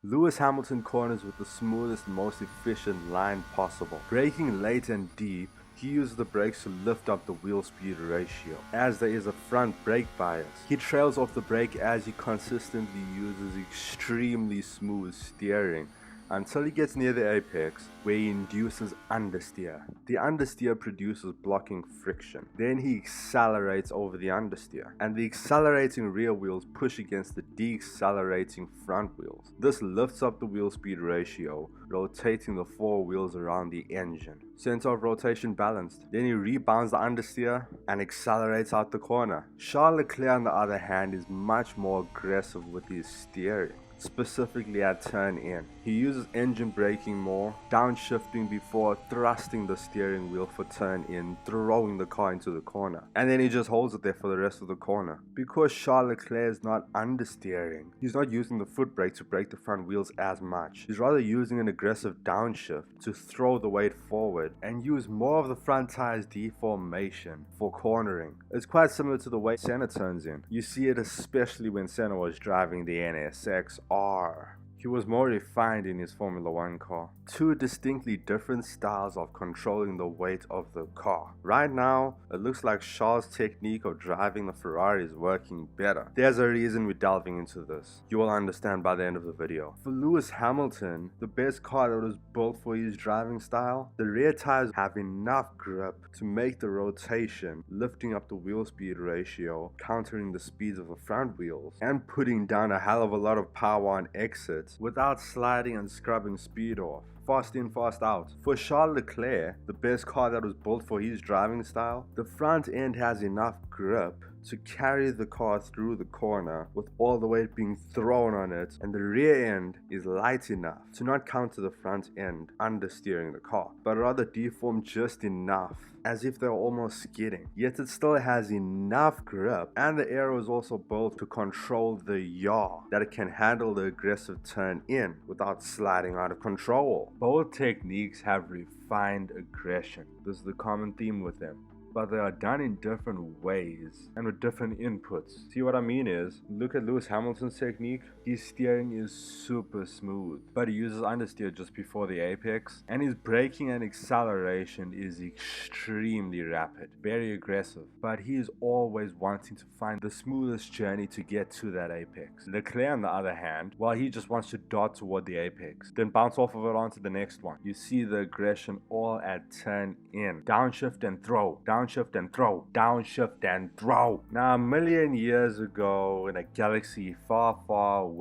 Lewis Hamilton corners with the smoothest and most efficient line possible. Braking late and deep, he uses the brakes to lift up the wheel speed ratio, as there is a front brake bias. He trails off the brake as he consistently uses extremely smooth steering until he gets near the apex, where he induces understeer. The understeer produces blocking friction. Then he accelerates over the understeer, and the accelerating rear wheels push against the deaccelerating front wheels. This lifts up the wheel speed ratio, rotating the four wheels around the engine. Center of rotation balanced. Then he rebounds the understeer and accelerates out the corner. Charles Leclerc, on the other hand, is much more aggressive with his steering, specifically at turn in. He uses engine braking more, downshifting before thrusting the steering wheel for turn in, throwing the car into the corner. And then he just holds it there for the rest of the corner. Because Charles Leclerc is not understeering, he's not using the foot brake to brake the front wheels as much. He's rather using an aggressive downshift to throw the weight forward and use more of the front tire's deformation for cornering. It's quite similar to the way Senna turns in. You see it especially when Senna was driving the NSX-R. He was more refined in his Formula 1 car. Two distinctly different styles of controlling the weight of the car. Right now, it looks like Charles' technique of driving the Ferrari is working better. There's a reason we're delving into this. You will understand by the end of the video. For Lewis Hamilton, the best car that was built for his driving style, the rear tires have enough grip to make the rotation, lifting up the wheel speed ratio, countering the speeds of the front wheels, and putting down a hell of a lot of power on exits without sliding and scrubbing speed off. Fast in, fast out. For Charles Leclerc, the best car that was built for his driving style, the front end has enough grip to carry the car through the corner with all the weight being thrown on it, and the rear end is light enough to not counter the front end understeering the car, but rather deform just enough as if they're almost skidding. Yet it still has enough grip, and the aero is also built to control the yaw, that it can handle the aggressive turn in without sliding out of control. Both techniques have refined aggression. This is the common theme with them, but they are done in different ways and with different inputs. See what I mean is, look at Lewis Hamilton's technique. His steering is super smooth, but he uses understeer just before the apex, and his braking and acceleration is extremely rapid, very aggressive, but he is always wanting to find the smoothest journey to get to that apex. Leclerc, on the other hand, well, he just wants to dart toward the apex, then bounce off of it onto the next one. You see the aggression all at turn in. Downshift and throw, downshift and throw, downshift and throw. Now, a million years ago, in a galaxy far, far away,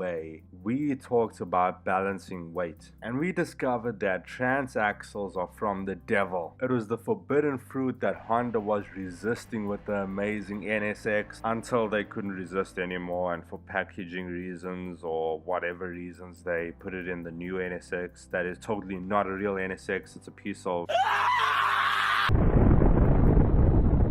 we talked about balancing weight, and we discovered that transaxles are from the devil. It was the forbidden fruit that Honda was resisting with the amazing NSX until they couldn't resist anymore, and for packaging reasons or whatever reasons, they put it in the new NSX that is totally not a real NSX. It's a piece of...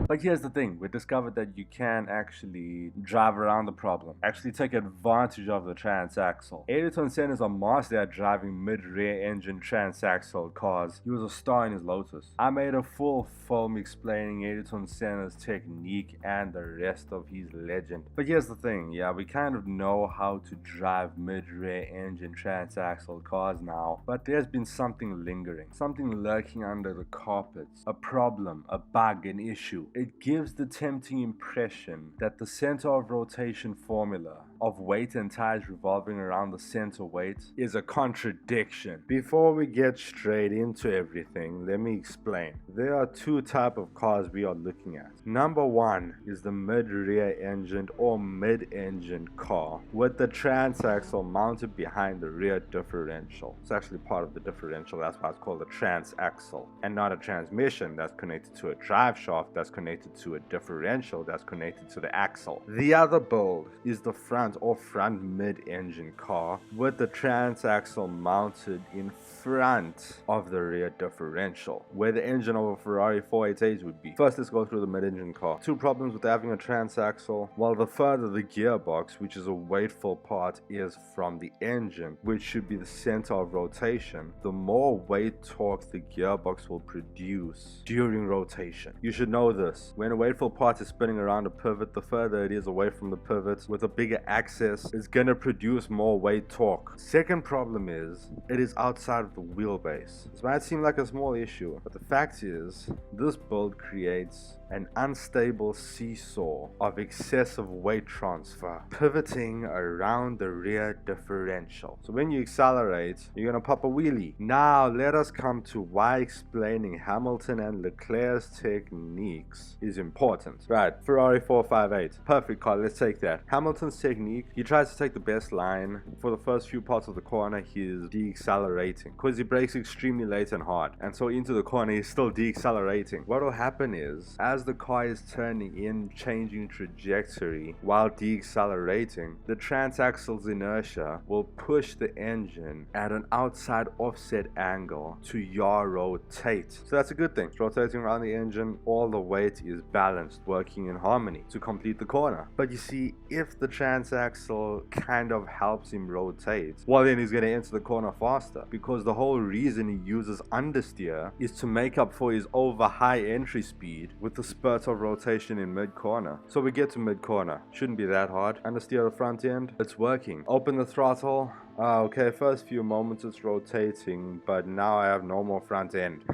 But here's the thing, we discovered that you can actually drive around the problem, actually take advantage of the transaxle. Ayrton Senna is a master at driving mid-rear engine transaxle cars. He was a star in his Lotus. I made a full film explaining Ayrton Senna's technique and the rest of his legend. But here's the thing, yeah, we kind of know how to drive mid-rear engine transaxle cars now, but there's been something lingering, something lurking under the carpets, a problem, a bug, an issue. It gives the tempting impression that the center of rotation formula of weight and tires revolving around the center weight is a contradiction. Before we get straight into everything, let me explain. There are two types of cars we are looking at. Number one is the mid-rear engined or mid-engine car with the transaxle mounted behind the rear differential. It's actually part of the differential, that's why it's called a transaxle, and not a transmission that's connected to a drive shaft that's connected to a differential that's connected to the axle. The other build is the front or front mid-engine car with the transaxle mounted in front of the rear differential, where the engine of a Ferrari 488 would be. First, let's go through the mid-engine car. Two problems with having a transaxle. Well, the further the gearbox, which is a weightful part, is from the engine, which should be the center of rotation, the more weight torque the gearbox will produce during rotation. You should know this. When a weightful part is spinning around a pivot, the further it is away from the pivot with a bigger axis access is going to produce more weight torque. Second problem is, it is outside of the wheelbase. This might seem like a small issue, but the fact is, this build creates an unstable seesaw of excessive weight transfer, pivoting around the rear differential. So when you accelerate, you're going to pop a wheelie. Now let us come to why explaining Hamilton and Leclerc's techniques is important. Right, Ferrari 458, perfect car, let's take that. Hamilton's technique, he tries to take the best line. For the first few parts of the corner, he's deaccelerating because he brakes extremely late and hard, and so into the corner he's still deaccelerating. What will happen is, as the car is turning in, changing trajectory while deaccelerating, the transaxle's inertia will push the engine at an outside offset angle to yaw rotate. So that's a good thing. It's rotating around the engine, all the weight is balanced, working in harmony to complete the corner. But you see, if the transaxle kind of helps him rotate, well then he's going to enter the corner faster, because the whole reason he uses understeer is to make up for his over high entry speed with the spurt of rotation in mid-corner. So we get to mid-corner, shouldn't be that hard. Understeer the front end, it's working. Open the throttle. Okay, first few moments it's rotating, but now I have no more front end.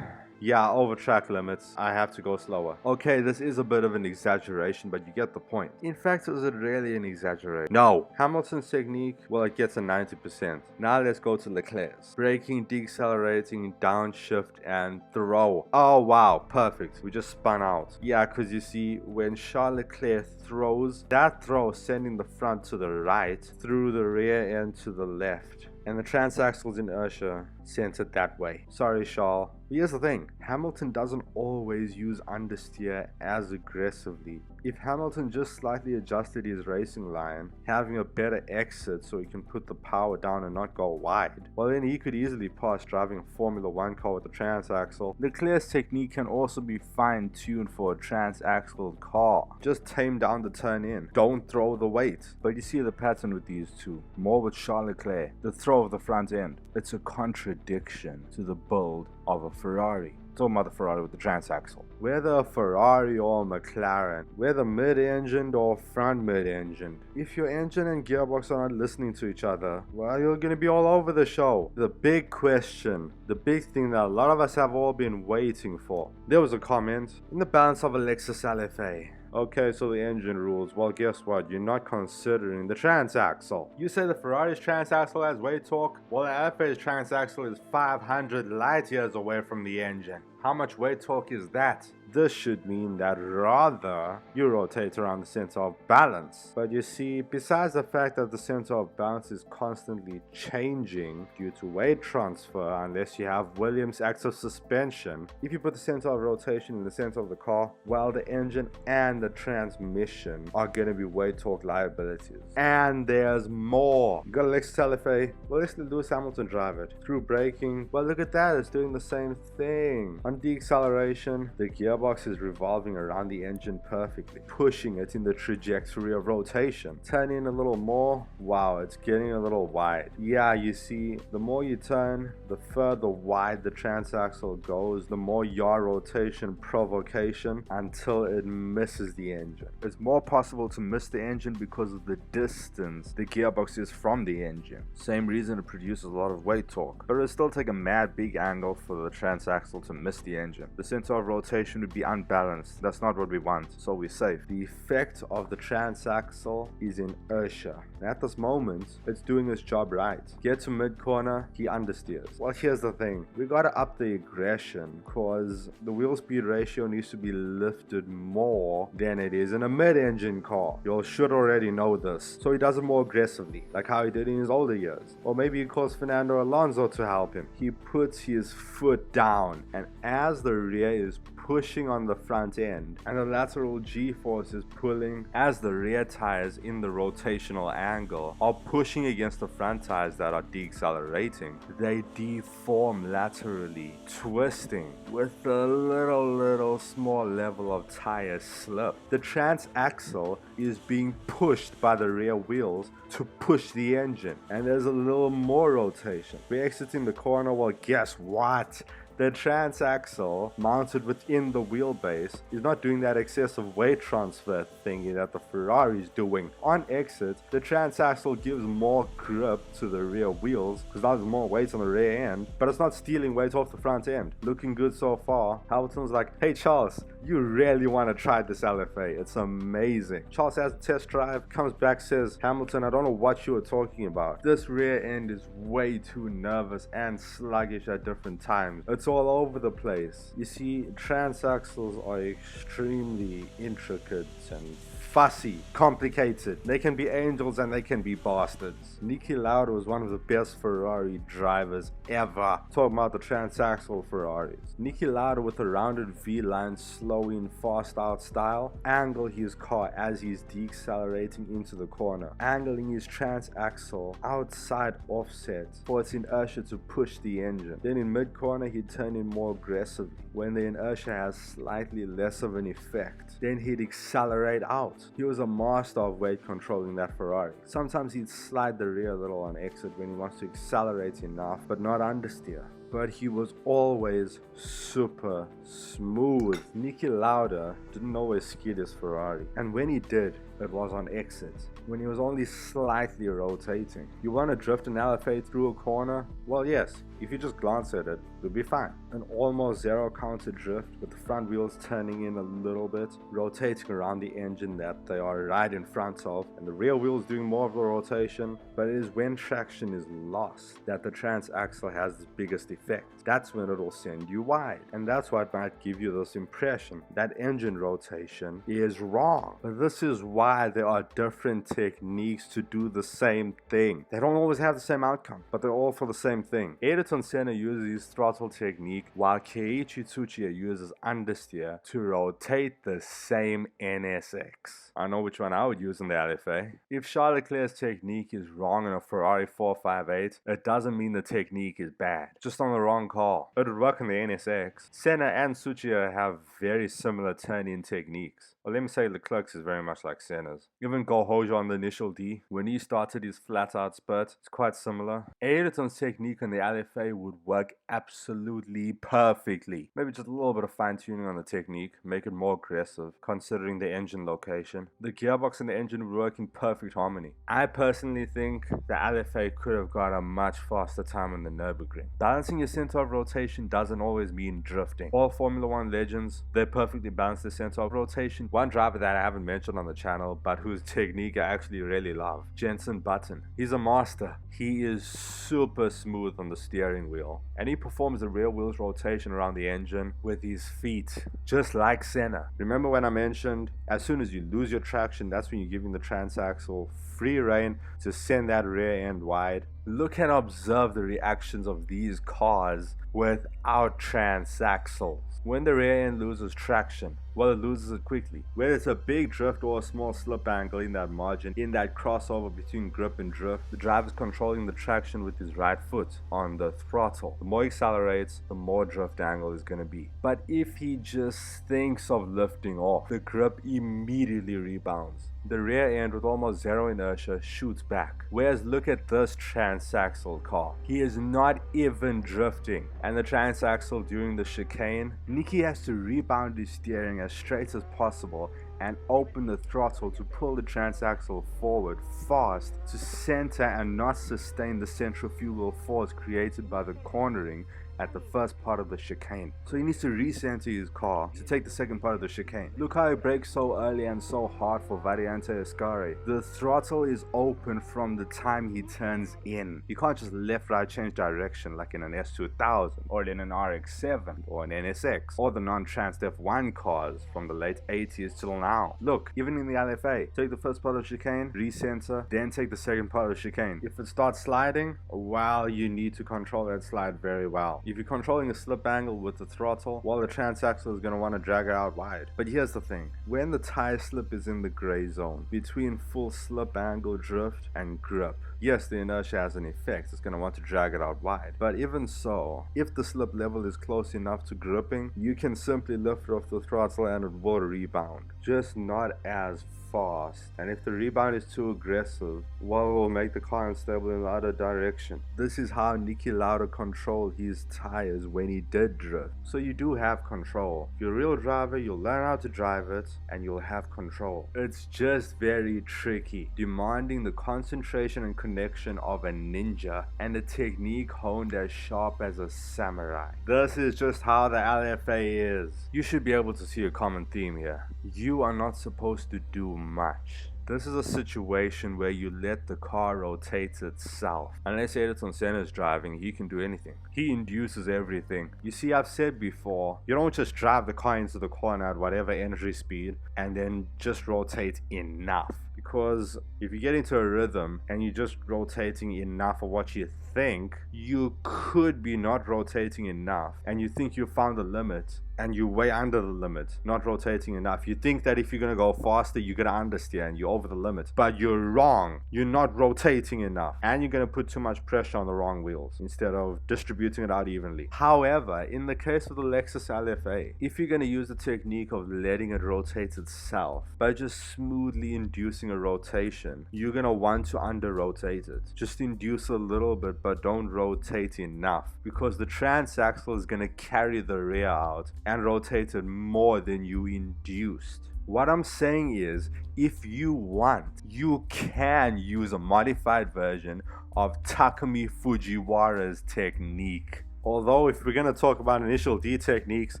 Yeah, over track limits, I have to go slower. Okay, this is a bit of an exaggeration, but you get the point. In fact, is it really an exaggeration? No. Hamilton's technique, well, it gets a 90%. Now let's go to Leclerc's. Braking, decelerating, downshift, and throw. Oh wow, perfect. We just spun out. Yeah, because you see, when Charles Leclerc throws, that throw sending the front to the right, through the rear end to the left. And the transaxle's inertia sent it that way. Sorry, Charles. Here's the thing, Hamilton doesn't always use understeer as aggressively. If Hamilton just slightly adjusted his racing line, having a better exit so he can put the power down and not go wide, well then he could easily pass driving a Formula 1 car with the transaxle. Leclerc's technique can also be fine-tuned for a transaxle car. Just tame down the turn in, don't throw the weight. But you see the pattern with these two, more with Charles Leclerc, the throw of the front end. It's a contradiction to the build of a Ferrari. Talking about the Ferrari with the transaxle. Whether a Ferrari or a McLaren, whether mid-engined or front mid-engined, if your engine and gearbox are not listening to each other, well, you're going to be all over the show. The big question, the big thing that a lot of us have all been waiting for. There was a comment in the balance of a Lexus LFA. Okay, so the engine rules. Well, guess what? You're not considering the transaxle. You say the Ferrari's transaxle has weight torque? Well, the LFA's transaxle is 500 light years away from the engine. How much weight torque is that? This should mean that rather you rotate around the center of balance. But you see, besides the fact that the center of balance is constantly changing due to weight transfer, unless you have Williams active suspension, if you put the center of rotation in the center of the car, well, the engine and the transmission are going to be weight torque liabilities. And there's more. You got a Lexus LFA? Well, let's Lewis Hamilton drive it. Through braking, well, look at that, it's doing the same thing. On deacceleration, the gearbox is revolving around the engine perfectly, pushing it in the trajectory of rotation. Turn in a little more, wow, it's getting a little wide. Yeah, you see, the more you turn, the further wide the transaxle goes, the more yaw rotation provocation until it misses the engine. It's more possible to miss the engine because of the distance the gearbox is from the engine. Same reason it produces a lot of weight torque, but it'll still take a mad big angle for the transaxle to miss the engine. The center of rotation would be unbalanced. That's not what we want, so we're safe. The effect of the transaxle is inertia. And at this moment, it's doing its job right. Get to mid-corner, he understeers. Well, here's the thing. We gotta up the aggression because the wheel speed ratio needs to be lifted more than it is in a mid-engine car. You all should already know this. So he does it more aggressively, like how he did in his older years. Or maybe he calls Fernando Alonso to help him. He puts his foot down, and as the rear is pushing on the front end and the lateral g-force is pulling as the rear tires in the rotational angle are pushing against the front tires that are deaccelerating, they deform laterally, twisting with a little small level of tire slip. The transaxle is being pushed by the rear wheels to push the engine, and there's a little more rotation. We're exiting the corner. Well, guess what? The transaxle mounted within the wheelbase is not doing that excessive weight transfer thingy that the Ferrari is doing. On exit, the transaxle gives more grip to the rear wheels because now there's more weight on the rear end, but it's not stealing weight off the front end. Looking good so far. Hamilton's like, hey Charles, you really want to try this LFA. It's amazing. Charles has a test drive, comes back, says, Hamilton, I don't know what you were talking about. This rear end is way too nervous and sluggish at different times. It's all over the place. You see, transaxles are extremely intricate and fussy, complicated. They can be angels and they can be bastards. Niki Lauda was one of the best Ferrari drivers ever. Talking about the transaxle Ferraris. Niki Lauda with a rounded V-line, slow in, fast out style, angle his car as he's decelerating into the corner, angling his transaxle outside offset for its inertia to push the engine. Then in mid-corner he'd turn in more aggressively when the inertia has slightly less of an effect. Then he'd accelerate out. He was a master of weight controlling that Ferrari. Sometimes he'd slide the rear a little on exit when he wants to accelerate enough but not understeer. But he was always super smooth. Niki Lauda didn't always skid his Ferrari, and when he did, it was on exit, when he was only slightly rotating. You want to drift an LFA through a corner? Well, yes, if you just glance at it, you'll be fine. An almost zero counter drift with the front wheels turning in a little bit, rotating around the engine that they are right in front of, and the rear wheels doing more of the rotation. But it is when traction is lost that the transaxle has the biggest effect. That's when it will send you wide, and that's what might give you this impression that engine rotation is wrong. But this is why there are different techniques to do the same thing. They don't always have the same outcome, but they're all for the same thing. Ayrton Senna uses his throttle technique while Keiichi Tsuchiya uses understeer to rotate the same NSX. I know which one I would use in the LFA. If Charles Leclerc's technique is wrong in a Ferrari 458, it doesn't mean the technique is bad. Just on the wrong car. It would work in the NSX. Senna and Tsuchiya have very similar turn-in techniques. Well, let me say Leclerc's is very much like Senna's. Even Gohojo on the initial D, when he started his flat-out spurt, it's quite similar. Ayrton's technique on the LFA would work absolutely perfectly. Maybe just a little bit of fine-tuning on the technique, make it more aggressive, considering the engine location. The gearbox and the engine would work in perfect harmony. I personally think the LFA could have got a much faster time in the Nurburgring. Balancing your center of rotation doesn't always mean drifting. All Formula 1 legends, they perfectly balance the center of rotation. One driver that I haven't mentioned on the channel, but whose technique I actually really love, Jenson Button. He's a master. He is super smooth on the steering wheel, and he performs the rear wheel's rotation around the engine with his feet, just like Senna. Remember when I mentioned, as soon as you lose your traction, that's when you're giving the transaxle free rein to send that rear end wide. Look and observe the reactions of these cars without transaxles. When the rear end loses traction, well, it loses it quickly. Whether it's a big drift or a small slip angle in that margin, in that crossover between grip and drift, the driver's controlling the traction with his right foot on the throttle. The more he accelerates, the more drift angle is going to be. But if he just thinks of lifting off, the grip immediately rebounds. The rear end with almost zero inertia shoots back. Whereas look at this transaxle car. He is not even drifting. And the transaxle during the chicane, Niki has to rebound his steering as straight as possible and open the throttle to pull the transaxle forward fast to center and not sustain the centrifugal force created by the cornering at the first part of the chicane. So he needs to recenter his car to take the second part of the chicane. Look how he brakes so early and so hard for Variante Ascari. The throttle is open from the time he turns in. You can't just left-right change direction like in an S2000 or in an RX-7 or an NSX or the non-trans F1 cars from the late 80s till now. Look, even in the LFA, take the first part of the chicane, recenter, then take the second part of the chicane. If it starts sliding, well, you need to control that slide very well. If you're controlling a slip angle with the throttle, well, the transaxle is going to want to drag it out wide. But here's the thing, when the tire slip is in the gray zone between full slip angle drift and grip, yes, the inertia has an effect, it's going to want to drag it out wide. But even so, if the slip level is close enough to gripping, you can simply lift off the throttle and it will rebound. just not as fast. And if the rebound is too aggressive, well, it will make the car unstable in the other direction. This is how Niki Lauda controlled his tires when he did drift. So you do have control. If you're a real driver, you'll learn how to drive it and you'll have control. It's just very tricky, demanding the concentration and connection of a ninja and a technique honed as sharp as a samurai. This is just how the LFA is. You should be able to see a common theme here. You are not supposed to do much. This is a situation where you let the car rotate itself. Unless Ayrton Senna's driving, he can do anything. He induces everything. You see, I've said before, you don't just drive the car into the corner at whatever entry speed and then just rotate enough. Because if you get into a rhythm and you're just rotating enough of what you think, you could be not rotating enough and you think you found the limit and you're way under the limit, not rotating enough. You think that if you're going to go faster, you're going to understeer and you're over the limit. But you're wrong. You're not rotating enough. And you're going to put too much pressure on the wrong wheels instead of distributing it out evenly. However, in the case of the Lexus LFA, if you're going to use the technique of letting it rotate itself by just smoothly inducing a rotation, you're going to want to under-rotate it. Just induce a little bit, but don't rotate enough, because the transaxle is going to carry the rear out and rotate it more than you induced. What I'm saying is, if you want, you can use a modified version of Takumi Fujiwara's technique. Although if we're going to talk about initial D techniques,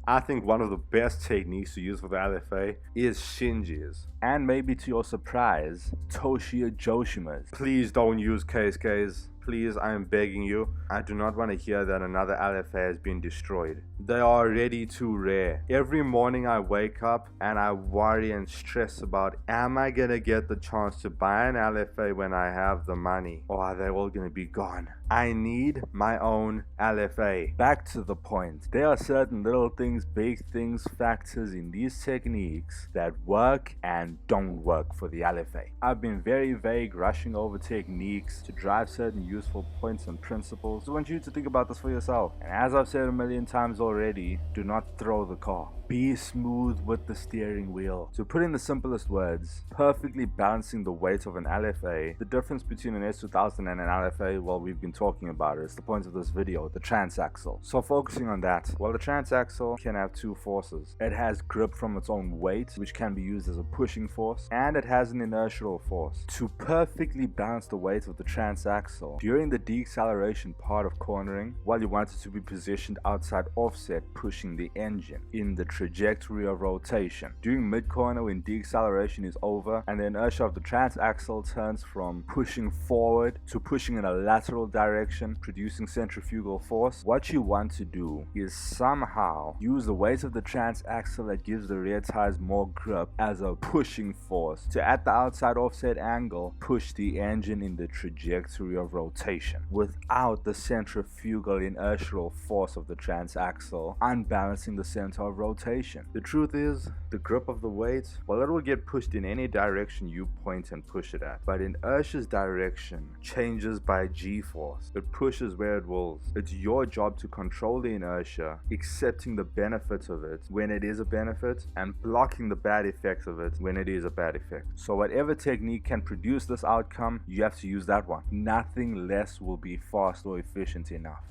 I think one of the best techniques to use for the LFA is Shinji's. And maybe to your surprise, Toshiya Joshima's. Please don't use Keisuke's. Please, I am begging you. I do not want to hear that another LFA has been destroyed. They are already too rare. Every morning I wake up and I worry and stress about, am I going to get the chance to buy an LFA when I have the money? Or are they all going to be gone? I need my own LFA. Back to the point. There are certain little things, big things, factors in these techniques that work and don't work for the LFA. I've been very vague, rushing over techniques to drive certain useful points and principles. I want you to think about this for yourself. And as I've said a million times already, do not throw the car. Be smooth with the steering wheel. To put in the simplest words, perfectly balancing the weight of an LFA. The difference between an S2000 and an LFA, well, we've been talking about it. It's the point of this video, the transaxle. So focusing on that, well, the transaxle can have two forces. It has grip from its own weight, which can be used as a pushing force, and it has an inertial force. To perfectly balance the weight of the transaxle during the deceleration part of cornering, while you want it to be positioned outside offset, pushing the engine in the trajectory of rotation. During mid-corner, when deceleration is over and the inertia of the transaxle turns from pushing forward to pushing in a lateral direction, producing centrifugal force, what you want to do is somehow use the weight of the transaxle that gives the rear tires more grip as a pushing force to, at the outside offset angle, push the engine in the trajectory of rotation without the centrifugal inertial force of the transaxle unbalancing the center of rotation. The truth is, the grip of the weight, well, it will get pushed in any direction you point and push it at. But inertia's direction changes by G-force. It pushes where it wills. It's your job to control the inertia, accepting the benefits of it when it is a benefit, and blocking the bad effects of it when it is a bad effect. So whatever technique can produce this outcome, you have to use that one. Nothing less will be fast or efficient enough.